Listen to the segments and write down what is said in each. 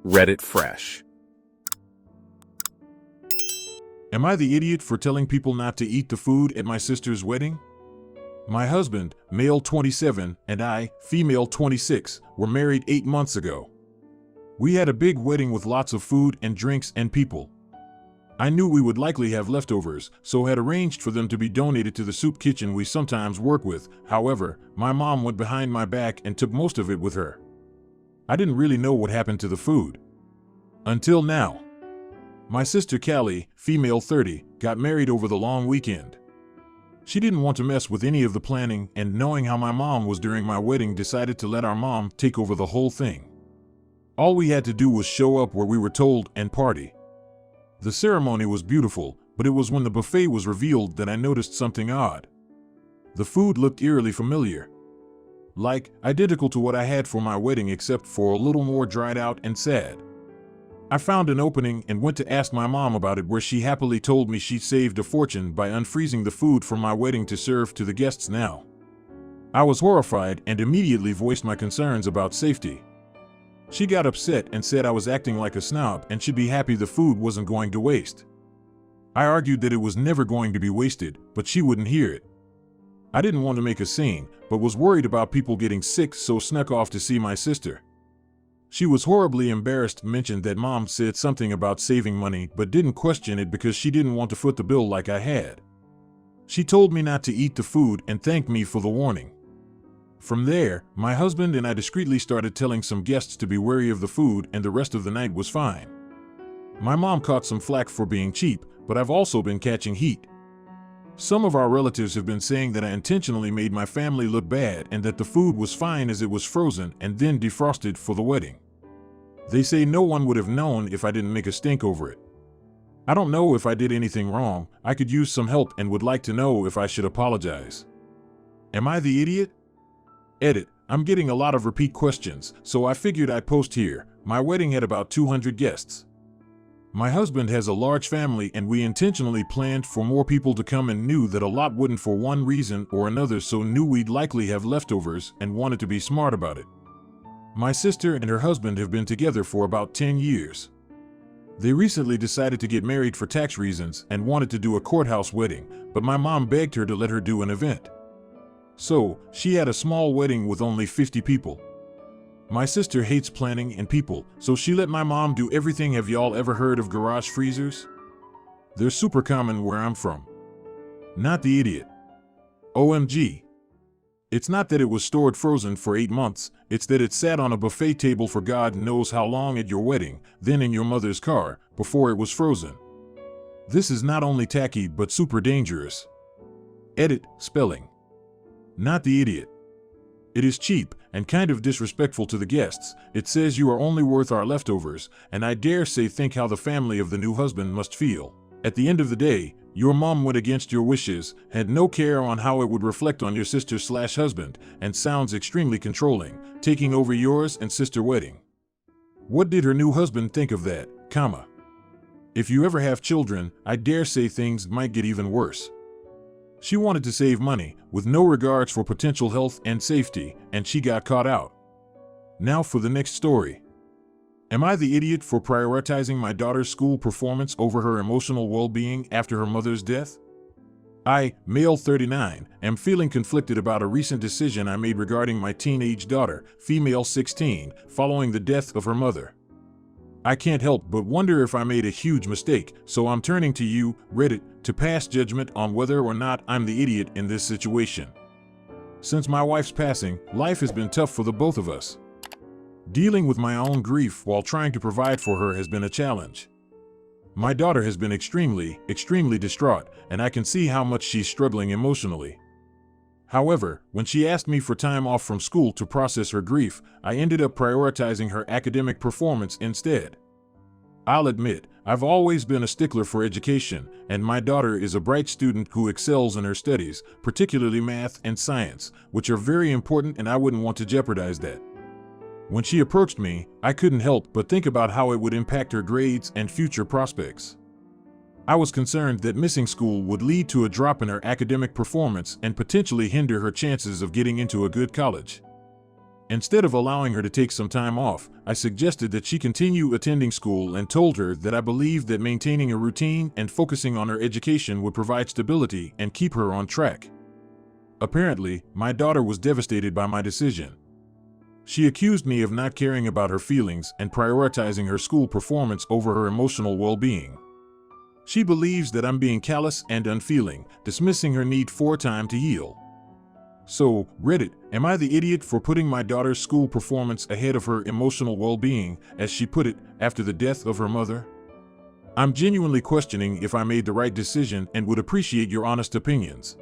Reddit fresh. Am I the idiot for telling people not to eat the food at my sister's wedding? My husband, male 27, and I, female 26, were married 8 months ago. We had a big wedding with lots of food and drinks and people. I knew we would likely have leftovers, so had arranged for them to be donated to the soup kitchen we sometimes work with. However, my mom went behind my back and took most of it with her. I didn't really know what happened to the food. Until now. My sister Callie, female 30, got married over the long weekend. She didn't want to mess with any of the planning, and knowing how my mom was during my wedding, decided to let our mom take over the whole thing. All we had to do was show up where we were told and party. The ceremony was beautiful, but it was when the buffet was revealed that I noticed something odd. The food looked eerily familiar. Like, identical to what I had for my wedding, except for a little more dried out and sad. I found an opening and went to ask my mom about it, where she happily told me she'd saved a fortune by unfreezing the food from my wedding to serve to the guests now. I was horrified and immediately voiced my concerns about safety. She got upset and said I was acting like a snob and should be happy the food wasn't going to waste. I argued that it was never going to be wasted, but she wouldn't hear it. I didn't want to make a scene, but was worried about people getting sick, so snuck off to see my sister. She was horribly embarrassed, mentioned that mom said something about saving money, but didn't question it because she didn't want to foot the bill like I had. She told me not to eat the food and thanked me for the warning. From there, my husband and I discreetly started telling some guests to be wary of the food, and the rest of the night was fine. My mom caught some flack for being cheap, but I've also been catching heat. Some of our relatives have been saying that I intentionally made my family look bad and that the food was fine as it was frozen and then defrosted for the wedding. They say no one would have known if I didn't make a stink over it. I don't know if I did anything wrong. I could use some help and would like to know if I should apologize. Am I the idiot? Edit. I'm getting a lot of repeat questions, so I figured I'd post here. My wedding had about 200 guests. My husband has a large family, and we intentionally planned for more people to come and knew that a lot wouldn't for one reason or another, so knew we'd likely have leftovers and wanted to be smart about it. My sister and her husband have been together for about 10 years. They recently decided to get married for tax reasons and wanted to do a courthouse wedding, but my mom begged her to let her do an event. So, she had a small wedding with only 50 people. My sister hates planning and people, so she let my mom do everything. Have y'all ever heard of garage freezers? They're super common where I'm from. Not the idiot. OMG. It's not that it was stored frozen for 8 months, it's that it sat on a buffet table for God knows how long at your wedding, then in your mother's car, before it was frozen. This is not only tacky but super dangerous. Edit, spelling. Not the idiot. It is cheap and kind of disrespectful to the guests. It says you are only worth our leftovers, and I dare say think how the family of the new husband must feel. At the end of the day, your mom went against your wishes, had no care on how it would reflect on your sister/husband, and sounds extremely controlling, taking over yours and sister wedding. What did her new husband think of that, comma? If you ever have children, I dare say things might get even worse. She wanted to save money, with no regards for potential health and safety, and she got caught out. Now for the next story. Am I the idiot for prioritizing my daughter's school performance over her emotional well-being after her mother's death? I, male 39, am feeling conflicted about a recent decision I made regarding my teenage daughter, female 16, following the death of her mother. I can't help but wonder if I made a huge mistake, so I'm turning to you, Reddit, to pass judgment on whether or not I'm the idiot in this situation. Since my wife's passing, life has been tough for the both of us. Dealing with my own grief while trying to provide for her has been a challenge. My daughter has been extremely distraught, and I can see how much she's struggling emotionally. However, when she asked me for time off from school to process her grief, I ended up prioritizing her academic performance instead. I'll admit, I've always been a stickler for education, and my daughter is a bright student who excels in her studies, particularly math and science, which are very important, and I wouldn't want to jeopardize that. When she approached me, I couldn't help but think about how it would impact her grades and future prospects. I was concerned that missing school would lead to a drop in her academic performance and potentially hinder her chances of getting into a good college. Instead of allowing her to take some time off, I suggested that she continue attending school and told her that I believed that maintaining a routine and focusing on her education would provide stability and keep her on track. Apparently, my daughter was devastated by my decision. She accused me of not caring about her feelings and prioritizing her school performance over her emotional well-being. She believes that I'm being callous and unfeeling, dismissing her need for time to heal. So, Reddit, am I the idiot for putting my daughter's school performance ahead of her emotional well-being, as she put it, after the death of her mother? I'm genuinely questioning if I made the right decision and would appreciate your honest opinions.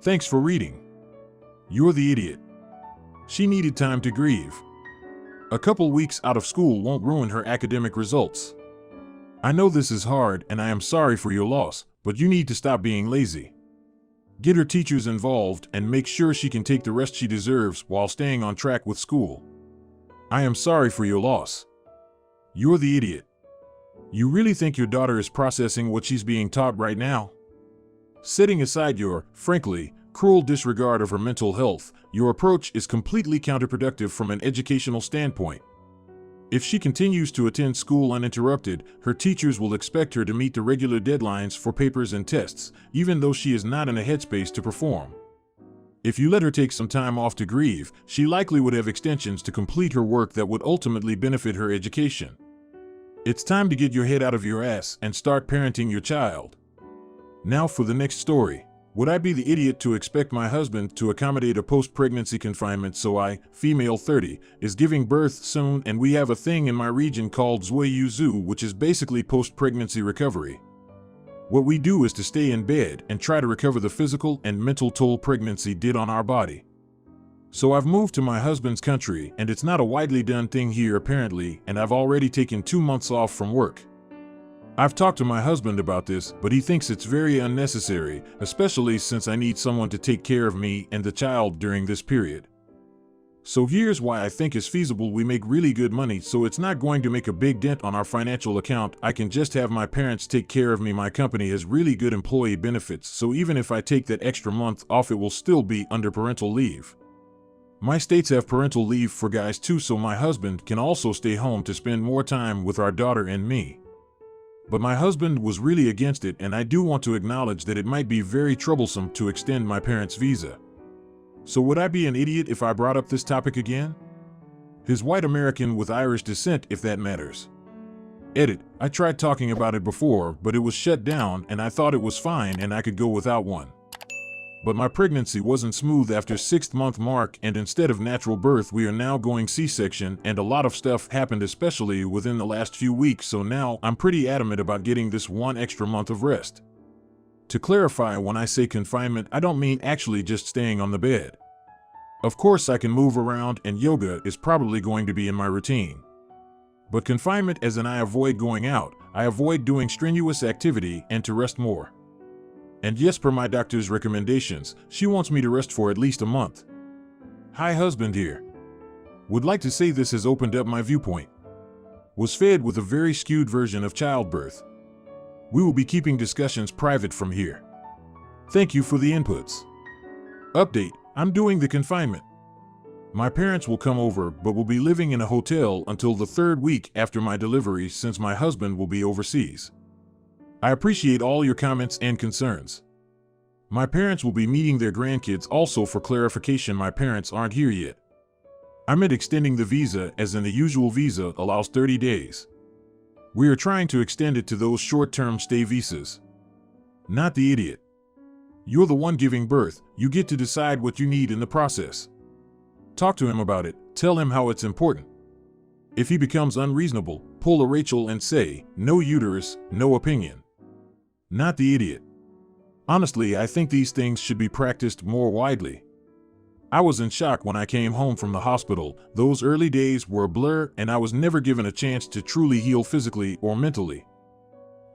Thanks for reading. You're the idiot. She needed time to grieve. A couple weeks out of school won't ruin her academic results. I know this is hard and I am sorry for your loss, but you need to stop being lazy. Get her teachers involved and make sure she can take the rest she deserves while staying on track with school. I am sorry for your loss. You're the idiot. You really think your daughter is processing what she's being taught right now? Setting aside your, frankly, cruel disregard of her mental health, your approach is completely counterproductive from an educational standpoint. If she continues to attend school uninterrupted, her teachers will expect her to meet the regular deadlines for papers and tests, even though she is not in a headspace to perform. If you let her take some time off to grieve, she likely would have extensions to complete her work that would ultimately benefit her education. It's time to get your head out of your ass and start parenting your child. Now for the next story. Would I be the idiot to expect my husband to accommodate a post-pregnancy confinement so I, female 30, is giving birth soon and we have a thing in my region called Zuayuzu, which is basically post-pregnancy recovery. What we do is to stay in bed and try to recover the physical and mental toll pregnancy did on our body. So I've moved to my husband's country and it's not a widely done thing here apparently, and I've already taken 2 months off from work. I've talked to my husband about this, but he thinks it's very unnecessary, especially since I need someone to take care of me and the child during this period. So here's why I think it's feasible. We make really good money, so it's not going to make a big dent on our financial account. I can just have my parents take care of me. My company has really good employee benefits, so even if I take that extra month off, it will still be under parental leave. My states have parental leave for guys too, so my husband can also stay home to spend more time with our daughter and me. But my husband was really against it, and I do want to acknowledge that it might be very troublesome to extend my parents' visa. So would I be an idiot if I brought up this topic again? His white American with Irish descent, if that matters. Edit, I tried talking about it before, but it was shut down and I thought it was fine and I could go without one. But my pregnancy wasn't smooth after 6th month mark, and instead of natural birth we are now going C-section, and a lot of stuff happened especially within the last few weeks, so now I'm pretty adamant about getting this 1 extra month of rest. To clarify, when I say confinement, I don't mean actually just staying on the bed. Of course I can move around and yoga is probably going to be in my routine. But confinement as in I avoid going out, I avoid doing strenuous activity and to rest more. And yes, per my doctor's recommendations, she wants me to rest for at least a month. Hi, husband here. Would like to say this has opened up my viewpoint. Was fed with a very skewed version of childbirth. We will be keeping discussions private from here. Thank you for the inputs. Update, I'm doing the confinement. My parents will come over, but will be living in a hotel until the 3rd week after my delivery since my husband will be overseas. I appreciate all your comments and concerns. My parents will be meeting their grandkids. Also, for clarification, my parents aren't here yet. I meant extending the visa, as in the usual visa allows 30 days. We are trying to extend it to those short-term stay visas. Not the idiot. You're the one giving birth, you get to decide what you need in the process. Talk to him about it, tell him how it's important. If he becomes unreasonable, pull a Rachel and say, no uterus, no opinion. Not the idiot. Honestly, I think these things should be practiced more widely. I was in shock when I came home from the hospital. Those early days were a blur and I was never given a chance to truly heal physically or mentally.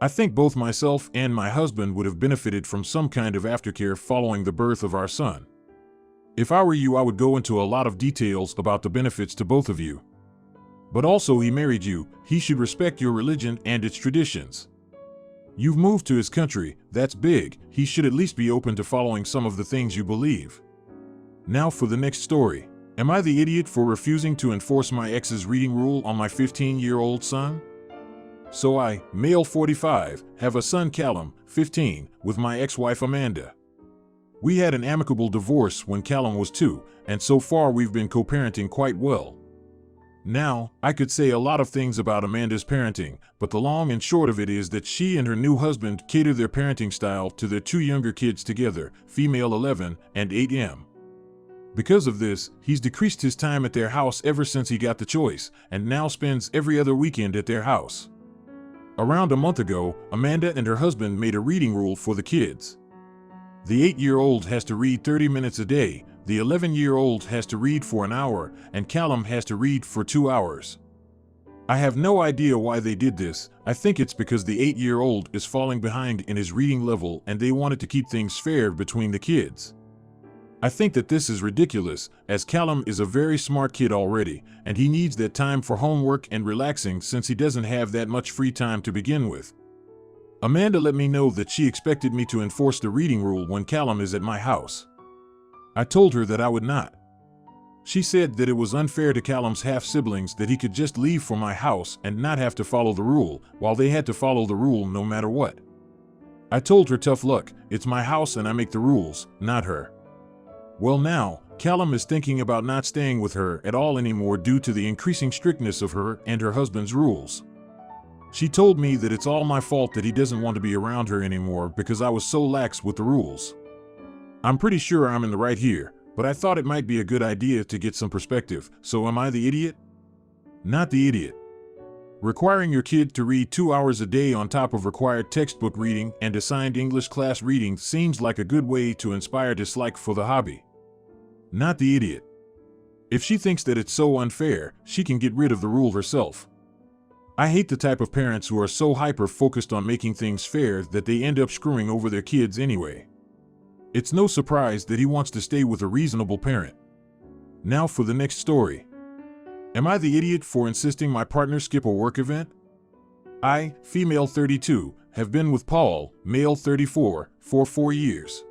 I think both myself and my husband would have benefited from some kind of aftercare following the birth of our son. If I were you, I would go into a lot of details about the benefits to both of you. But also, he married you, he should respect your religion and its traditions. You've moved to his country, that's big, he should at least be open to following some of the things you believe. Now for the next story. Am I the idiot for refusing to enforce my ex's reading rule on my 15-year-old son? So I, male 45, have a son Callum, 15, with my ex-wife Amanda. We had an amicable divorce when Callum was 2, and so far we've been co-parenting quite well. Now, I could say a lot of things about Amanda's parenting, but the long and short of it is that she and her new husband cater their parenting style to their 2 younger kids together, female 11 and 8M. Because of this, he's decreased his time at their house ever since he got the choice, and now spends every other weekend at their house. Around a month ago, Amanda and her husband made a reading rule for the kids. The 8-year-old has to read 30 minutes a day, the 11-year-old has to read for an hour, and Callum has to read for 2 hours. I have no idea why they did this. I think it's because the 8-year-old is falling behind in his reading level and they wanted to keep things fair between the kids. I think that this is ridiculous, as Callum is a very smart kid already, and he needs that time for homework and relaxing since he doesn't have that much free time to begin with. Amanda let me know that she expected me to enforce the reading rule when Callum is at my house. I told her that I would not. She said that it was unfair to Callum's half-siblings that he could just leave for my house and not have to follow the rule, while they had to follow the rule no matter what. I told her tough luck, it's my house and I make the rules, not her. Well now, Callum is thinking about not staying with her at all anymore due to the increasing strictness of her and her husband's rules. She told me that it's all my fault that he doesn't want to be around her anymore because I was so lax with the rules. I'm pretty sure I'm in the right here, but I thought it might be a good idea to get some perspective. So am I the idiot? Not the idiot. Requiring your kid to read 2 hours a day on top of required textbook reading and assigned English class reading seems like a good way to inspire dislike for the hobby. Not the idiot. If she thinks that it's so unfair, she can get rid of the rule herself. I hate the type of parents who are so hyper-focused on making things fair that they end up screwing over their kids anyway. It's no surprise that he wants to stay with a reasonable parent. Now for the next story. Am I the idiot for insisting my partner skip a work event? I, female 32, have been with Paul, male 34, for 4 years.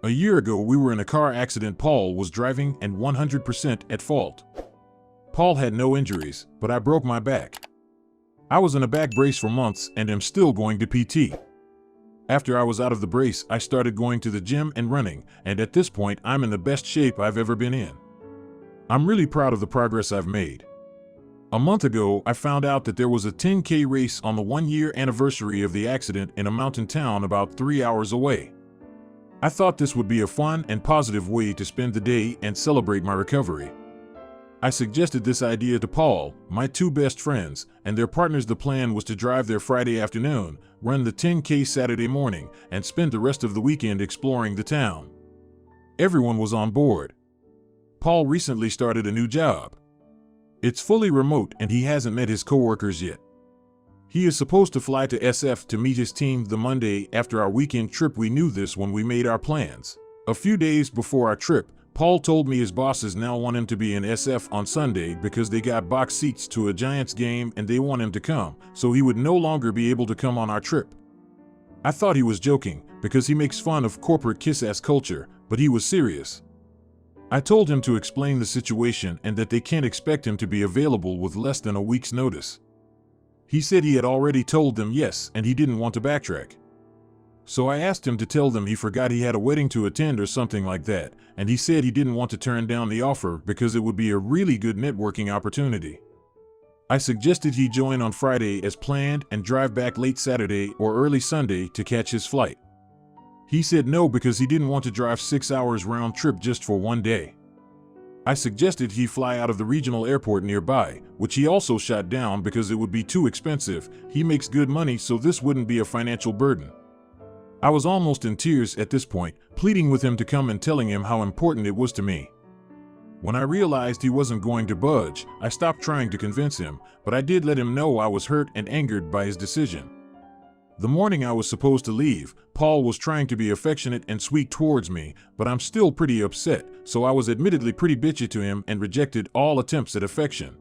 A year ago we were in a car accident. Paul was driving and 100% at fault. Paul had no injuries, but I broke my back. I was in a back brace for months and am still going to PT. After I was out of the brace, I started going to the gym and running, and at this point I'm in the best shape I've ever been in. I'm really proud of the progress I've made. A month ago, I found out that there was a 10K race on the 1-year anniversary of the accident in a mountain town about 3 hours away. I thought this would be a fun and positive way to spend the day and celebrate my recovery. I suggested this idea to Paul, my 2 best friends, and their partners. The plan was to drive there Friday afternoon, run the 10K Saturday morning, and spend the rest of the weekend exploring the town. Everyone was on board. Paul recently started a new job. It's fully remote and he hasn't met his coworkers yet. He is supposed to fly to SF to meet his team the Monday after our weekend trip. We knew this when we made our plans. A few days before our trip, Paul told me his bosses now want him to be in SF on Sunday because they got box seats to a Giants game and they want him to come, so he would no longer be able to come on our trip. I thought he was joking because he makes fun of corporate kiss-ass culture, but he was serious. I told him to explain the situation and that they can't expect him to be available with less than a week's notice. He said he had already told them yes and he didn't want to backtrack. So I asked him to tell them he forgot he had a wedding to attend or something like that, and he said he didn't want to turn down the offer because it would be a really good networking opportunity. I suggested he join on Friday as planned and drive back late Saturday or early Sunday to catch his flight. He said no because he didn't want to drive 6 hours round trip just for one day. I suggested he fly out of the regional airport nearby, which he also shot down because it would be too expensive. He makes good money, so this wouldn't be a financial burden. I was almost in tears at this point, pleading with him to come and telling him how important it was to me. When I realized he wasn't going to budge, I stopped trying to convince him, but I did let him know I was hurt and angered by his decision. The morning I was supposed to leave, Paul was trying to be affectionate and sweet towards me, but I'm still pretty upset, so I was admittedly pretty bitchy to him and rejected all attempts at affection.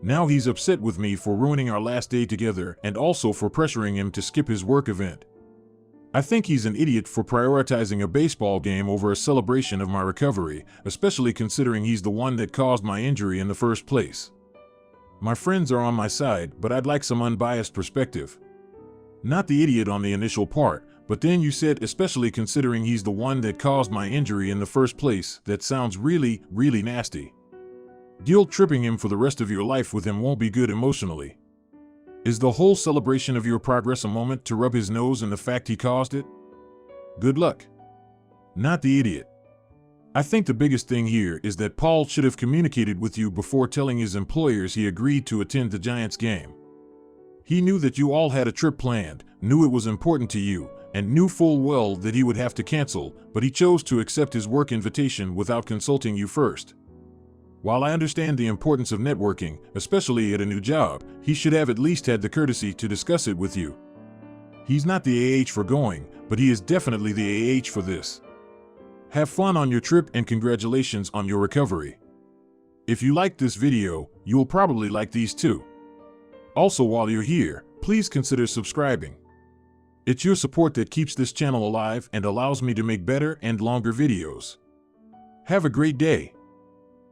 Now he's upset with me for ruining our last day together and also for pressuring him to skip his work event. I think he's an idiot for prioritizing a baseball game over a celebration of my recovery, especially considering he's the one that caused my injury in the first place. My friends are on my side, but I'd like some unbiased perspective. Not the idiot on the initial part, but then you said especially considering he's the one that caused my injury in the first place. That sounds really, really nasty. Guilt-tripping him for the rest of your life with him won't be good emotionally. Is the whole celebration of your progress a moment to rub his nose in the fact he caused it? Good luck. Not the idiot. I think the biggest thing here is that Paul should have communicated with you before telling his employers he agreed to attend the Giants game. He knew that you all had a trip planned, knew it was important to you, and knew full well that he would have to cancel, but he chose to accept his work invitation without consulting you first. While I understand the importance of networking, especially at a new job, he should have at least had the courtesy to discuss it with you. He's not the AH for going, but he is definitely the AH for this. Have fun on your trip and congratulations on your recovery. If you liked this video, you will probably like these too. Also, while you're here, please consider subscribing. It's your support that keeps this channel alive and allows me to make better and longer videos. Have a great day.